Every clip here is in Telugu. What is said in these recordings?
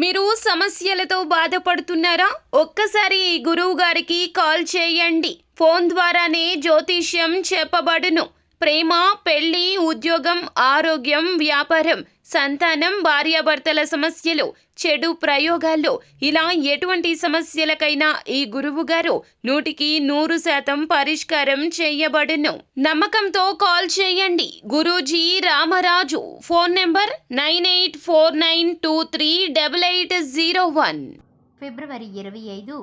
మీరు సమస్యలతో బాధపడుతున్నారా? ఒక్కసారి ఈ గురువు గారికి కాల్ చేయండి. ఫోన్ ద్వారానే జ్యోతిష్యం చెప్పబడును. ప్రేమ, పెళ్లి, ఉద్యోగం, ఆరోగ్యం, వ్యాపారం, సంతానం, భార్యాభర్తల సమస్యలు, చెడు ప్రయోగాల్లో ఇలా ఎటువంటి సమస్యలకైనా ఈ గురువు గారు 100% పరిష్కారం చేయబడును. నమ్మకంతో కాల్ చేయండి. గురూజీ రామరాజు. Phone number 9849238801. ఫిబ్రవరి 25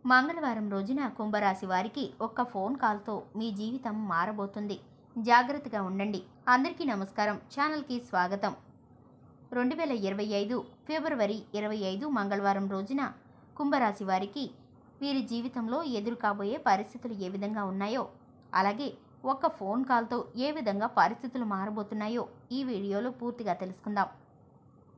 మంగళవారం రోజున కుంభరాశి వారికి ఒక్క ఫోన్ కాల్తో మీ జీవితం మారబోతుంది. జాగ్రత్తగా ఉండండి. అందరికీ నమస్కారం. ఛానల్కి స్వాగతం. 2025 ఫిబ్రవరి 25 మంగళవారం రోజున కుంభరాశి వారికి వీరి జీవితంలో ఎదురు కాబోయే పరిస్థితులు ఏ విధంగా ఉన్నాయో, అలాగే ఒక్క ఫోన్ కాల్తో ఏ విధంగా పరిస్థితులు మారబోతున్నాయో ఈ వీడియోలో పూర్తిగా తెలుసుకుందాం.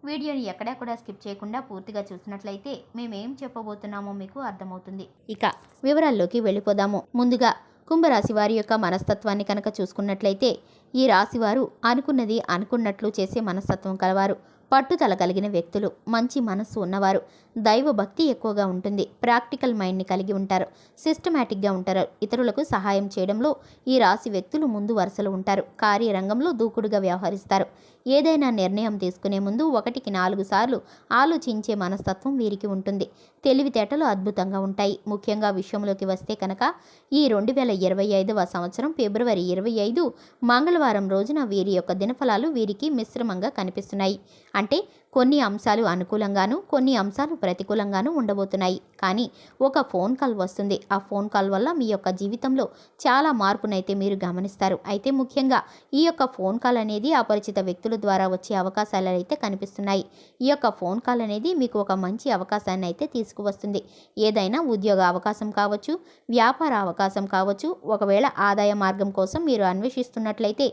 వీడియోని ఎక్కడా కూడా స్కిప్ చేయకుండా పూర్తిగా చూసినట్లయితే మేమేం చెప్పబోతున్నామో మీకు అర్థమవుతుంది. ఇక వివరాల్లోకి వెళ్ళిపోదాము. ముందుగా కుంభరాశి వారి యొక్క మనస్తత్వాన్ని కనుక చూసుకున్నట్లయితే ఈ రాశివారు అనుకున్నది అనుకున్నట్లు చేసే మనస్తత్వం కలవారు, పట్టుదల కలిగిన వ్యక్తులు, మంచి మనస్సు ఉన్నవారు, దైవ భక్తి ఎక్కువగా ఉంటుంది, ప్రాక్టికల్ మైండ్ని కలిగి ఉంటారు, సిస్టమేటిక్గా ఉంటారు, ఇతరులకు సహాయం చేయడంలో ఈ రాశి వ్యక్తులు ముందు వరుసలో ఉంటారు, కార్యరంగంలో దూకుడుగా వ్యవహరిస్తారు, ఏదైనా నిర్ణయం తీసుకునే ముందు 1కి 4 సార్లు ఆలోచించే మనస్తత్వం వీరికి ఉంటుంది, తెలివితేటలు అద్భుతంగా ఉంటాయి. ముఖ్యంగా విషయంలోకి వస్తే కనుక ఈ 2025వ సంవత్సరం ఫిబ్రవరి 25 మంగళవారం రోజున వీరి యొక్క దినఫలాలు వీరికి మిశ్రమంగా కనిపిస్తున్నాయి. అంటే కొన్ని అంశాలు అనుకూలంగాను, కొన్ని అంశాలు ప్రతికూలంగాను ఉండబోతున్నాయి. కానీ ఒక ఫోన్ కాల్ వస్తుంది. ఆ ఫోన్ కాల్ వల్ల మీ యొక్క జీవితంలో చాలా మార్పునైతే మీరు గమనిస్తారు. అయితే ముఖ్యంగా ఈ యొక్క ఫోన్ కాల్ అనేది అపరిచిత వ్యక్తుల ద్వారా వచ్చే అవకాశాలు అయితే కనిపిస్తున్నాయి. ఈ యొక్క ఫోన్ కాల్ అనేది మీకు ఒక మంచి అవకాశాన్ని అయితే తీసుకువస్తుంది. ఏదైనా ఉద్యోగ అవకాశం కావచ్చు, వ్యాపార అవకాశం కావచ్చు, ఒకవేళ ఆదాయ మార్గం కోసం మీరు అన్వేషిస్తున్నట్లయితే,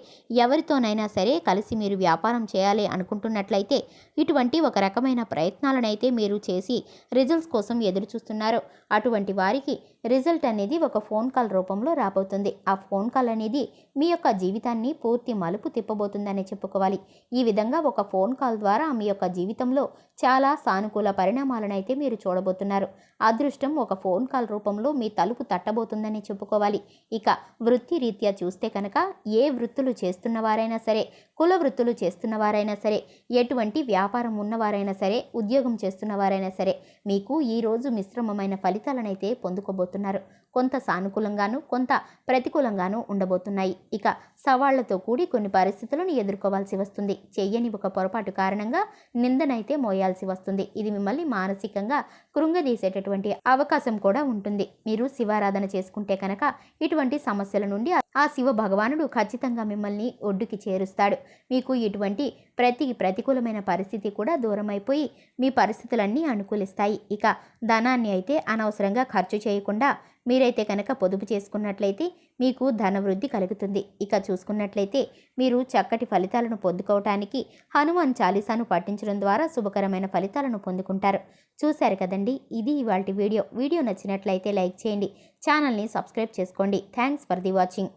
ఎవరితోనైనా సరే కలిసి మీరు వ్యాపారం చేయాలి అనుకుంటున్నట్లయితే ఇటువంటి ఒక రకమైన ప్రయత్నాలనైతే మీరు చేసి రిజల్ట్స్ కోసం ఎదురు చూస్తున్నారు. అటువంటి వారికి రిజల్ట్ అనేది ఒక ఫోన్ కాల్ రూపంలో రాబోతుంది. ఆ ఫోన్ కాల్ అనేది మీ యొక్క జీవితాన్ని పూర్తి మలుపు తిప్పబోతుందని చెప్పుకోవాలి. ఈ విధంగా ఒక ఫోన్ కాల్ ద్వారా మీ యొక్క జీవితంలో చాలా సానుకూల పరిణామాలనైతే మీరు చూడబోతున్నారు. అదృష్టం ఒక ఫోన్ కాల్ రూపంలో మీ తలుపు తట్టబోతుందని చెప్పుకోవాలి. ఇక వృత్తి రీత్యా చూస్తే కనుక ఏ వృత్తులు చేస్తున్నవారైనా సరే, కుల వృత్తులు చేస్తున్నవారైనా సరే, ఎటువంటి వ్యాపారం ఉన్నవారైనా సరే, ఉద్యోగం చేస్తున్నవారైనా సరే, మీకు ఈరోజు మిశ్రమమైన ఫలితాలనైతే పొందుకోబోతున్నారు. కొంత సానుకూలంగాను, కొంత ప్రతికూలంగాను ఉండబోతున్నాయి. ఇక సవాళ్లతో కూడి కొన్ని పరిస్థితులను ఎదుర్కోవాల్సి వస్తుంది. చెయ్యని ఒక పొరపాటు కారణంగా నిందనైతే మోయాల్సి వస్తుంది. ఇది మిమ్మల్ని మానసికంగా కృంగదీసేటటువంటి అవకాశం కూడా ఉంటుంది. మీరు శివారాధన చేసుకుంటే కనుక ఇటువంటి సమస్యల నుండి ఆ శివ భగవానుడు ఖచ్చితంగా మిమ్మల్ని ఒడ్డుకి చేరుస్తాడు. మీకు ఇటువంటి ప్రతికూలమైన పరిస్థితి కూడా దూరమైపోయి మీ పరిస్థితులన్నీ అనుకూలిస్తాయి. ఇక ధనాన్ని అయితే అనవసరంగా ఖర్చు చేయకుండా మీరైతే కనుక పొదుపు చేసుకున్నట్లయితే మీకు ధనవృద్ధి కలుగుతుంది. ఇక చూసుకున్నట్లయితే మీరు చక్కటి ఫలితాలను పొందుకోవటానికి హనుమాన్ చాలీసాను పఠించడం ద్వారా శుభకరమైన ఫలితాలను పొందుకుంటారు. చూశారు కదండి, ఇది ఇవాల్టి వీడియో. వీడియో నచ్చినట్లయితే లైక్ చేయండి, ఛానల్ని సబ్స్క్రైబ్ చేసుకోండి. Thanks for the watching.